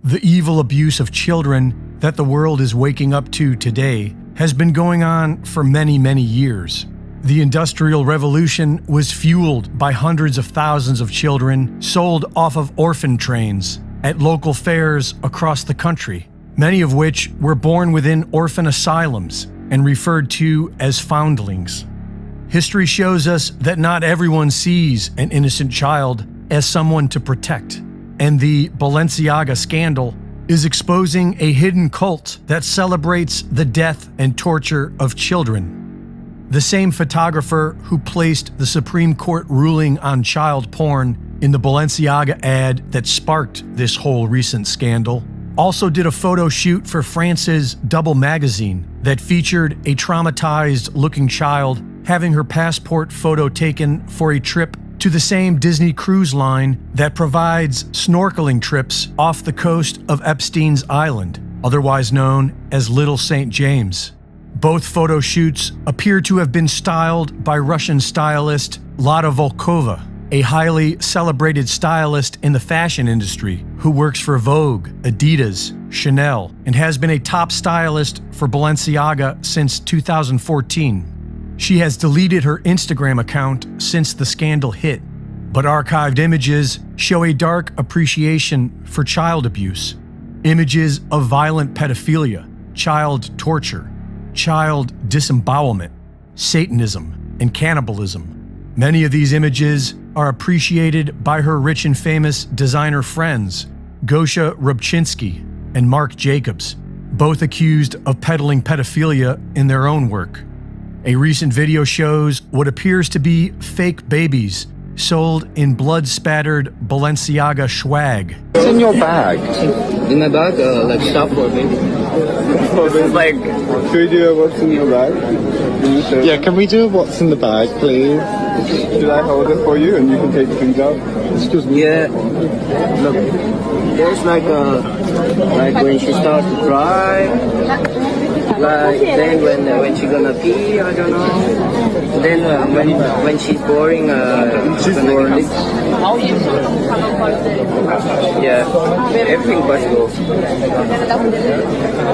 The evil abuse of children that the world is waking up to today has been going on for many, many years. The Industrial Revolution was fueled by hundreds of thousands of children sold off of orphan trains at local fairs across the country, many of which were born within orphan asylums and referred to as foundlings. History shows us that not everyone sees an innocent child as someone to protect, and the Balenciaga scandal is exposing a hidden cult that celebrates the death and torture of children. The same photographer who placed the Supreme Court ruling on child porn in the Balenciaga ad that sparked this whole recent scandal also did a photo shoot for France's Double magazine that featured a traumatized-looking child having her passport photo taken for a trip to the same Disney cruise line that provides snorkeling trips off the coast of Epstein's Island, otherwise known as Little St. James. Both photo shoots appear to have been styled by Russian stylist Lada Volkova, a highly celebrated stylist in the fashion industry who works for Vogue, Adidas, Chanel, and has been a top stylist for Balenciaga since 2014. She has deleted her Instagram account since the scandal hit, but archived images show a dark appreciation for child abuse, images of violent pedophilia, child torture, child disembowelment, Satanism, and cannibalism. Many of these images are appreciated by her rich and famous designer friends, Gosha Rubchinsky and Marc Jacobs, both accused of peddling pedophilia in their own work. A recent video shows what appears to be fake babies sold in blood-spattered Balenciaga swag. What's in your bag? In my bag, like stuff for baby. Like, can we do a what's in your bag? yeah, can we do a what's in the bag, please? Should I hold it for you and you can take things out? Excuse me. Yeah. Look, there's like when she starts to cry. Like then when she's gonna pee, I don't know. Then when she's boring, she's boring. Yeah, everything possible.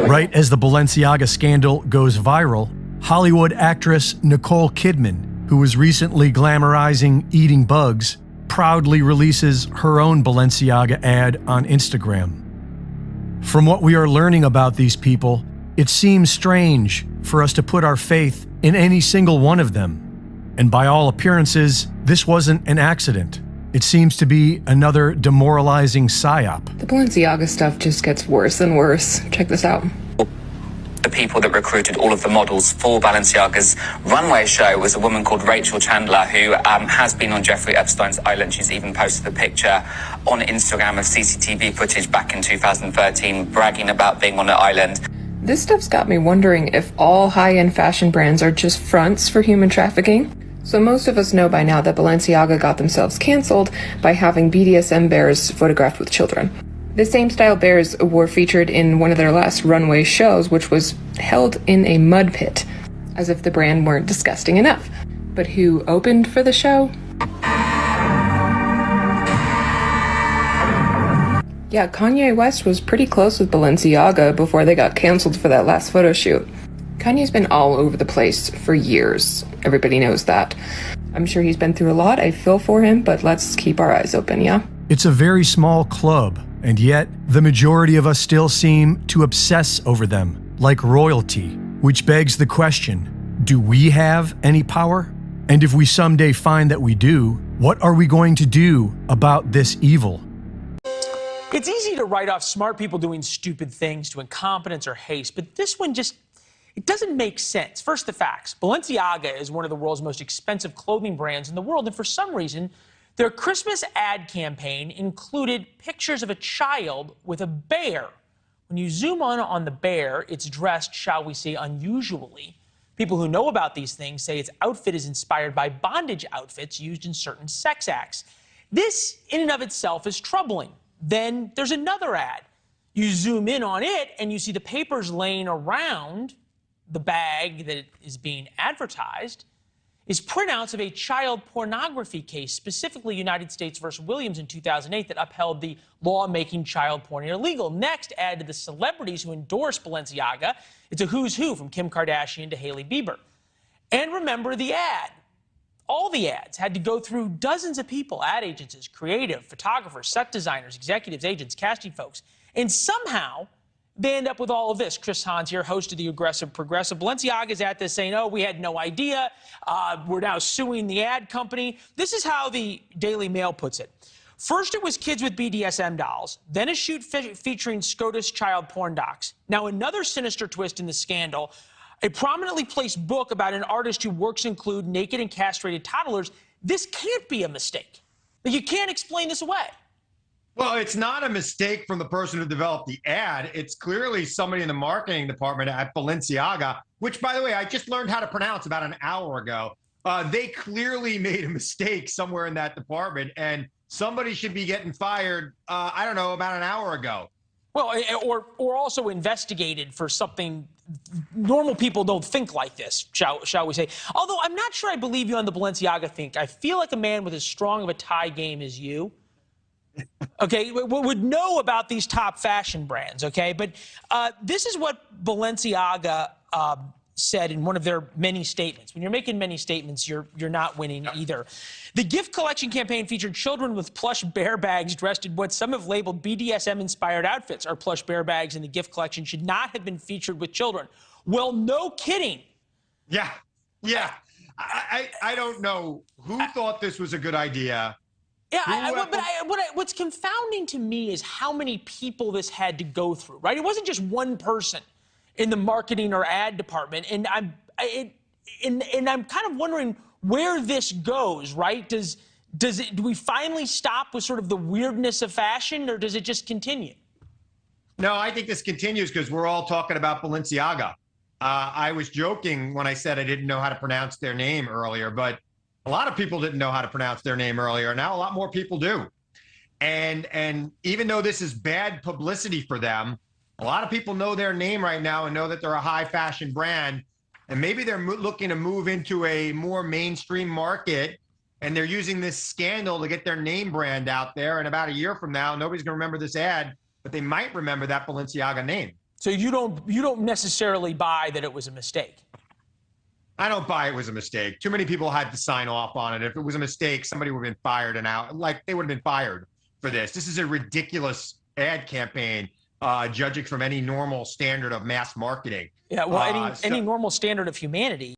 Right as the Balenciaga scandal goes viral, Hollywood actress Nicole Kidman, who was recently glamorizing eating bugs, proudly releases her own Balenciaga ad on Instagram. From what we are learning about these people, it seems strange for us to put our faith in any single one of them. And by all appearances, this wasn't an accident. It seems to be another demoralizing psyop. The Balenciaga stuff just gets worse and worse. Check this out. The people that recruited all of the models for Balenciaga's runway show was a woman called Rachel Chandler, who has been on Jeffrey Epstein's island. She's even posted a picture on Instagram of CCTV footage back in 2013, bragging about being on the island. This stuff's got me wondering if all high-end fashion brands are just fronts for human trafficking. So most of us know by now that Balenciaga got themselves canceled by having BDSM bears photographed with children. The same style bears were featured in one of their last runway shows, which was held in a mud pit, as if the brand weren't disgusting enough. But who opened for the show? Yeah, Kanye West was pretty close with Balenciaga before they got canceled for that last photo shoot. Kanye's been all over the place for years. Everybody knows that. I'm sure he's been through a lot. I feel for him, but let's keep our eyes open, yeah? It's a very small club, and yet the majority of us still seem to obsess over them, like royalty, which begs the question, do we have any power? And if we someday find that we do, what are we going to do about this evil? It's easy to write off smart people doing stupid things to incompetence or haste, but this one just, it doesn't make sense. First, the facts. Balenciaga is one of the world's most expensive clothing brands in the world, and for some reason, their Christmas ad campaign included pictures of a child with a bear. When you zoom in on the bear, it's dressed, shall we say, unusually. People who know about these things say its outfit is inspired by bondage outfits used in certain sex acts. This, in and of itself, is troubling. Then there's another ad. You zoom in on it and you see the papers laying around the bag that is being advertised. is printouts of a child pornography case, specifically United States versus Williams in 2008, that upheld the law making child porn illegal. Next, add to the celebrities who endorsed Balenciaga. It's a who's who from Kim Kardashian to Hailey Bieber. And remember the ad. All the ads had to go through dozens of people, ad agencies, creative, photographers, set designers, executives, agents, casting folks. And somehow, they end up with all of this. Chris Hans here, host of the Aggressive Progressive. Balenciaga's at this saying, oh, we had no idea. We're now suing the ad company. This is how the Daily Mail puts it. First, it was kids with BDSM dolls. Then a shoot featuring SCOTUS child porn docs. Now, another sinister twist in the scandal, a prominently placed book about an artist whose works include naked and castrated toddlers. This can't be a mistake. You can't explain this away. Well, it's not a mistake from the person who developed the ad. It's clearly somebody in the marketing department at Balenciaga, which, by the way, I just learned how to pronounce about an hour ago. They clearly made a mistake somewhere in that department, and somebody should be getting fired, I don't know, about an hour ago. Well, or also investigated for something. Normal people don't think like this, shall we say. Although I'm not sure I believe you on the Balenciaga thing. I feel like a man with as strong of a tie game as you, okay, would know about these top fashion brands, okay? But this is what Balenciaga said in one of their many statements. When you're making many statements, you're not winning either. The gift collection campaign featured children with plush bear bags dressed in what some have labeled BDSM-inspired outfits. Our plush bear bags in the gift collection should not have been featured with children. Well, no kidding. Yeah. I don't know who thought this was a good idea. Yeah, what's confounding to me is how many people this had to go through, right? It wasn't just one person in the marketing or ad department, and I'm kind of wondering where this goes, right? Do we finally stop with sort of the weirdness of fashion, or does it just continue? No, I think this continues because we're all talking about Balenciaga. I was joking when I said I didn't know how to pronounce their name earlier, but a lot of people didn't know how to pronounce their name earlier. Now a lot more people do. And even though this is bad publicity for them, a lot of people know their name right now and know that they're a high fashion brand. And maybe they're looking to move into a more mainstream market, and they're using this scandal to get their name brand out there. And about a year from now, nobody's going to remember this ad, but they might remember that Balenciaga name. So you don't necessarily buy that it was a mistake? I don't buy it was a mistake. Too many people had to sign off on it. If it was a mistake, somebody would have been fired and out. Like, they would have been fired for this. This is a ridiculous ad campaign, judging from any normal standard of mass marketing. Yeah, well, any normal standard of humanity.